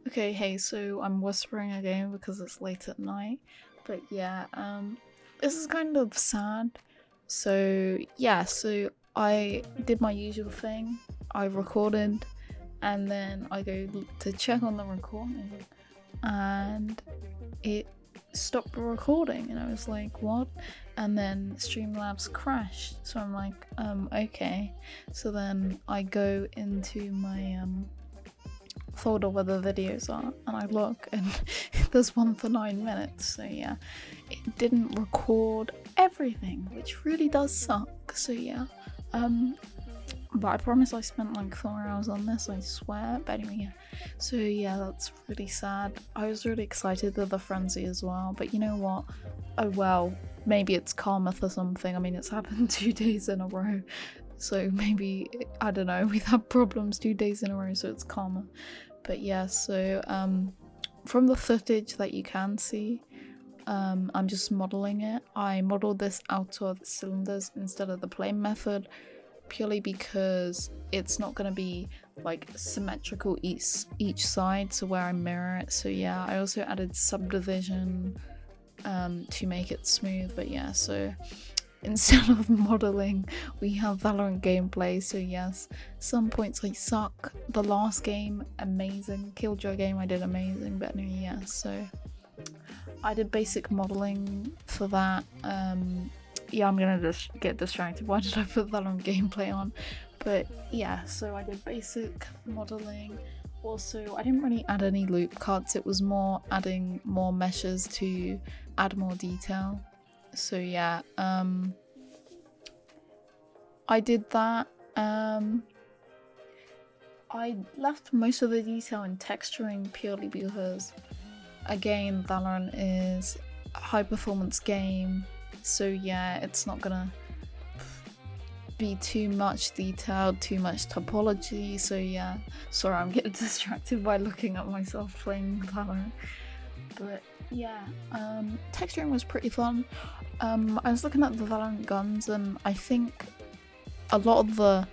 Okay, hey, so I'm whispering again because it's late at night. But yeah, this is kind of sad. So yeah, so I did my usual thing. I recorded and then I go to check on the recording and it stopped recording and I was like, what? And then Streamlabs crashed. So I'm like, okay. So then I go into my folder where the videos are and I look and there's one for 9 minutes, so yeah, it didn't record everything, which really does suck. So yeah, but I promise I spent like 4 hours on this, I swear. But anyway, yeah, so yeah, that's really sad. I was really excited with the frenzy as well, but you know what, oh well, maybe it's karma for something. I mean, it's happened 2 days in a row, so maybe, I don't know, we've had problems 2 days in a row, so it's karma. But yeah, so from the footage that you can see, I'm just modeling it. I modeled this out of cylinders instead of the plane method, purely because it's not going to be like symmetrical each side, so where I mirror it. So yeah, I also added subdivision to make it smooth. But yeah, so instead of modeling, we have Valorant gameplay. So yes, some points I suck. The last game, amazing. Killjoy game, I did amazing. But anyway, yeah, so I did basic modeling for that. Yeah, I'm gonna just get distracted. Why did I put Valorant gameplay on? But yeah, so I did basic modeling. Also, I didn't really add any loop cuts. It was more adding more meshes to add more detail. So yeah, I did that. I left most of the detail in texturing purely because, again, Valorant is a high performance game, so yeah, it's not gonna be too much detailed, too much topology. So yeah, sorry, I'm getting distracted by looking at myself playing Valorant. But yeah, texturing was pretty fun. I was looking at the Valorant guns, and I think a lot of the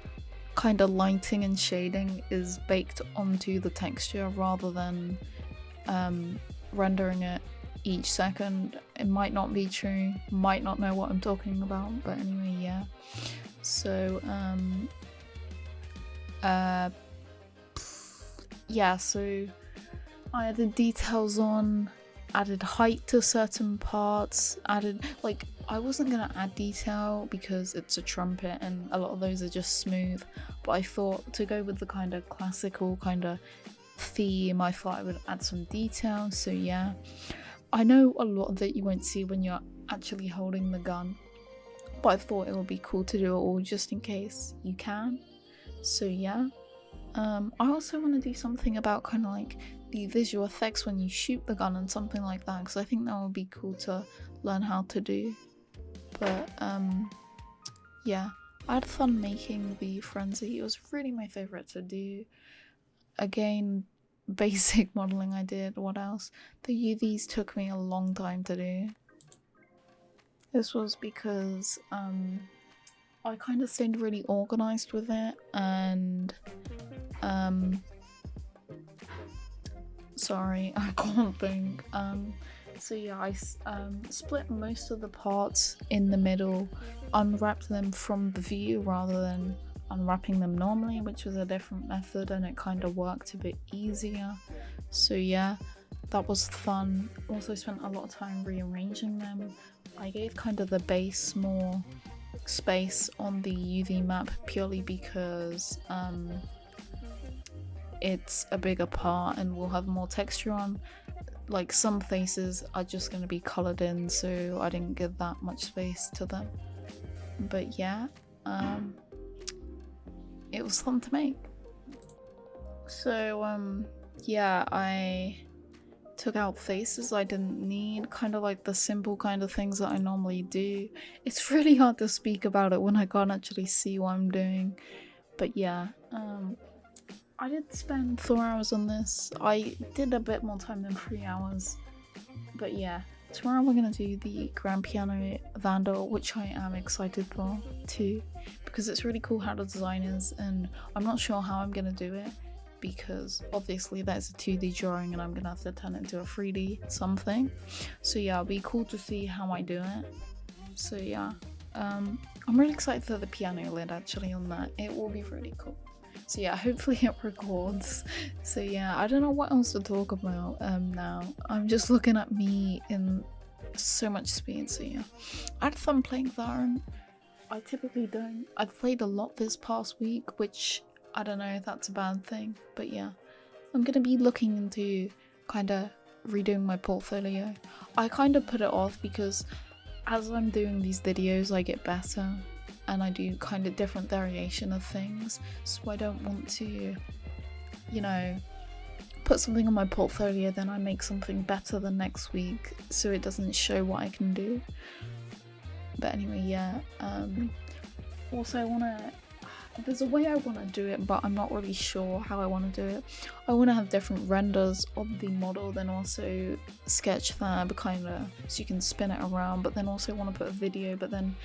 kind of lighting and shading is baked onto the texture rather than rendering it each second. It might not be true, might not know what I'm talking about, but anyway, yeah. So yeah, so I added details on, added height to certain parts, added, like, I wasn't gonna add detail because it's a trumpet and a lot of those are just smooth, but I thought to go with the kind of classical kind of theme, I thought I would add some detail. So yeah, I know a lot that you won't see when you're actually holding the gun, but I thought it would be cool to do it all just in case you can. So yeah, I also want to do something about kind of like the visual effects when you shoot the gun and something like that, because I think that would be cool to learn how to do. But yeah, I had fun making the frenzy. It was really my favorite to do. Again, basic modeling I did. What else? The UVs took me a long time to do. This was because I kind of stayed really organized with it, and sorry, I can't think. So yeah, I split most of the parts in the middle, unwrapped them from the view rather than unwrapping them normally, which was a different method, and it kind of worked a bit easier. So yeah, that was fun. Also spent a lot of time rearranging them. I gave kind of the base more space on the UV map purely because it's a bigger part and we'll have more texture on. Like, some faces are just going to be coloured in, so I didn't give that much space to them. But yeah, it was fun to make. So yeah, I took out faces I didn't need, kind of like the simple kind of things that I normally do. It's really hard to speak about it when I can't actually see what I'm doing. But yeah, I did spend 4 hours on this. I did a bit more time than 3 hours. But yeah, tomorrow we're gonna do the grand piano vandal, which I am excited for too, because it's really cool how the design is, and I'm not sure how I'm gonna do it. because obviously that's a 2D drawing and I'm gonna have to turn it into a 3D something. So yeah, it'll be cool to see how I do it. So yeah, I'm really excited for the piano lid actually on that. It will be really cool. So yeah, hopefully it records. So yeah, I don't know what else to talk about now. I'm just looking at me in so much speed. So yeah, I had fun playing Valorant. I typically don't. I've played a lot this past week, which I don't know if that's a bad thing, but yeah, I'm gonna be looking into kind of redoing my portfolio. I kind of put it off because as I'm doing these videos, I get better and I do kind of different variation of things, so I don't want to, you know, put something on my portfolio then I make something better the next week so it doesn't show what I can do. But anyway, yeah, also I want to, there's a way I want to do it, but I'm not really sure how I want to do it. I want to have different renders of the model, then also sketch fab kind of so you can spin it around, but then also want to put a video. But then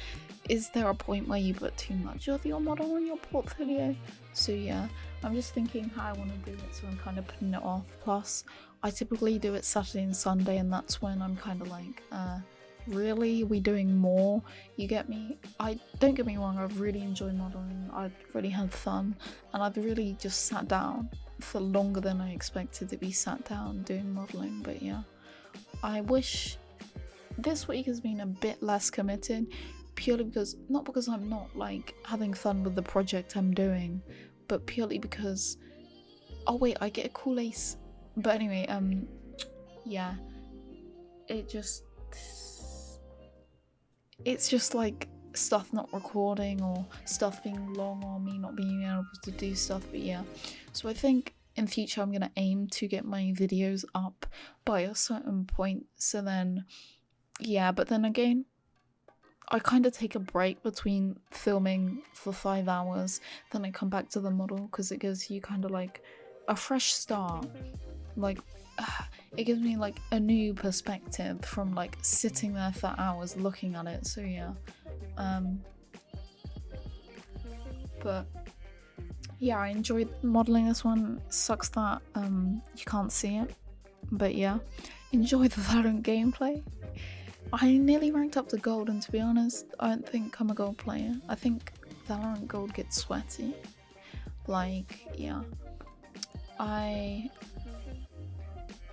is there a point where you put too much of your model on your portfolio? So yeah, I'm just thinking how I want to do it, so I'm kind of putting it off. Plus I typically do it Saturday and Sunday, and that's when I'm kind of like, really, we doing more? You get me? I don't get me wrong, I've really enjoyed modelling, I've really had fun, and I've really just sat down for longer than I expected to be sat down doing modelling. But yeah, I wish this week has been a bit less committed, purely because, not because I'm not like having fun with the project I'm doing, but purely because, oh wait, I get a cool ace. But anyway, yeah, it's just like stuff not recording or stuff being long or me not being able to do stuff. But yeah, so I think in future I'm gonna aim to get my videos up by a certain point, so then yeah, but then again I kind of take a break between filming for 5 hours, then I come back to the model because it gives you kind of like a fresh start, like it gives me like a new perspective from like sitting there for hours looking at it. So yeah, but yeah, I enjoyed modeling this one. Sucks that you can't see it, but yeah, enjoy the Valorant gameplay. I nearly ranked up to gold, and to be honest, I don't think I'm a gold player. I think Valorant gold gets sweaty. Like, yeah,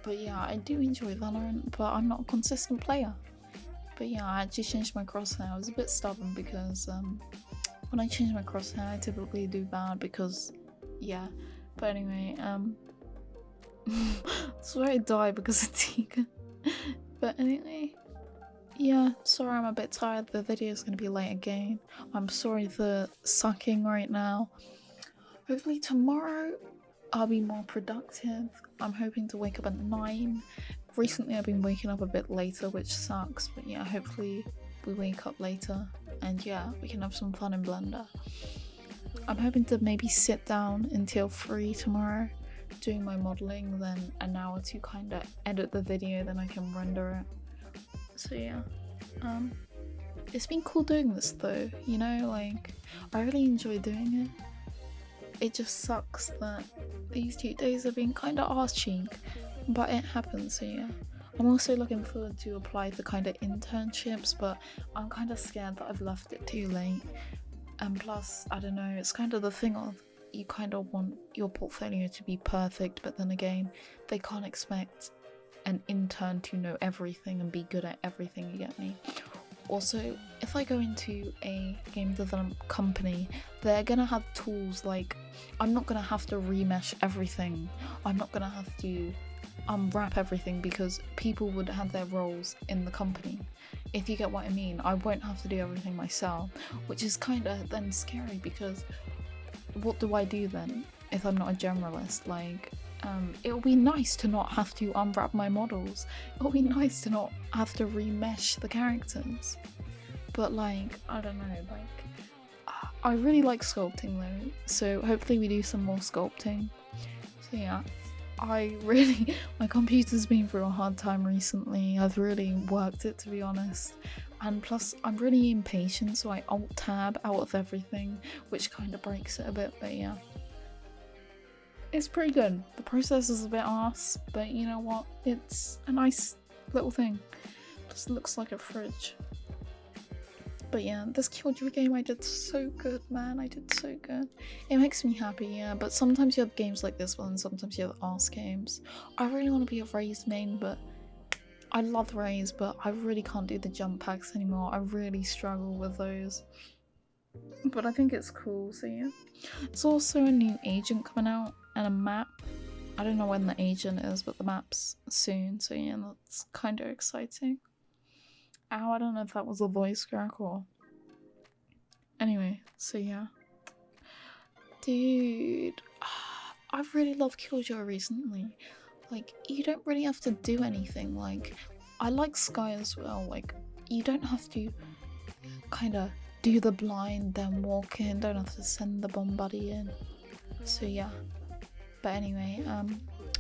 but yeah, I do enjoy Valorant, but I'm not a consistent player. But yeah, I actually changed my crosshair. I was a bit stubborn because when I change my crosshair I typically do bad because, yeah. But anyway, swear I died because of Tiga. But anyway, yeah, sorry I'm a bit tired. The video is going to be late again. I'm sorry for sucking right now. Hopefully tomorrow I'll be more productive. I'm hoping to wake up at 9. Recently I've been waking up a bit later, which sucks, but yeah, hopefully we wake up later and yeah, we can have some fun in Blender. I'm hoping to maybe sit down until 3 tomorrow doing my modelling, then an hour to kind of edit the video, then I can render it. So yeah, it's been cool doing this though, you know, like I really enjoy doing it. It just sucks that these 2 days have been kind of arse cheek, but it happens. So yeah, I'm also looking forward to apply for kind of internships, but I'm kind of scared that I've left it too late. And plus, I don't know, it's kind of the thing of you kind of want your portfolio to be perfect, but then again, they can't expect an intern to know everything and be good at everything, you get me? Also, if I go into a game development company, they're gonna have tools like, I'm not gonna have to remesh everything, I'm not gonna have to unwrap everything because people would have their roles in the company. If you get what I mean, I won't have to do everything myself, which is kind of then scary because what do I do then if I'm not a generalist? Like, it would be nice to not have to unwrap my models. It would be nice to not have to remesh the characters. But like, I don't know, like, I really like sculpting though, so hopefully we do some more sculpting. So yeah, my computer's been through a hard time recently. I've really worked it, to be honest. And plus, I'm really impatient, so I alt-tab out of everything, which kind of breaks it a bit, but yeah. It's pretty good. The process is a bit arse, but you know what? It's a nice little thing. Just looks like a fridge. But yeah, this Killjoy game, I did so good, man. I did so good. It makes me happy, yeah. But sometimes you have games like this one, sometimes you have arse games. I really want to be a Raze main, but I love Raze, but I really can't do the jump packs anymore. I really struggle with those. But I think it's cool, so yeah. There's also a new agent coming out and a map. I don't know when the agent is, but the map's soon, so yeah, that's kind of exciting. Ow, I don't know if that was a voice crack or... Anyway, so yeah. Dude, I've really loved Killjoy recently. Like, you don't really have to do anything. Like, I like Sky as well. Like, you don't have to kind of do the blind, then walk in. Don't have to send the bomb buddy in. So yeah. But anyway,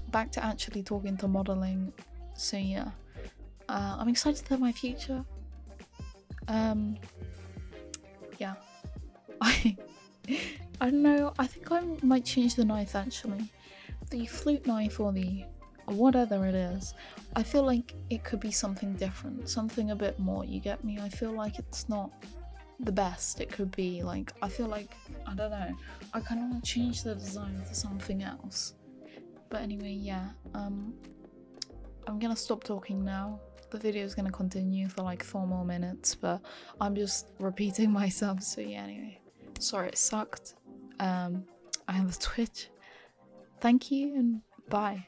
back to actually talking to modeling. So yeah. I'm excited for my future. Yeah. I don't know, I think I might change the knife actually. The flute knife or the whatever it is, I feel like it could be something different, something a bit more, you get me? I feel like it's not the best it could be. Like, I feel like, I don't know, I kind of want to change the design to something else. But anyway, yeah, I'm gonna stop talking now. The video is gonna continue for like 4 more minutes, but I'm just repeating myself, so yeah, anyway. Sorry it sucked. I have a Twitch. Thank you and bye.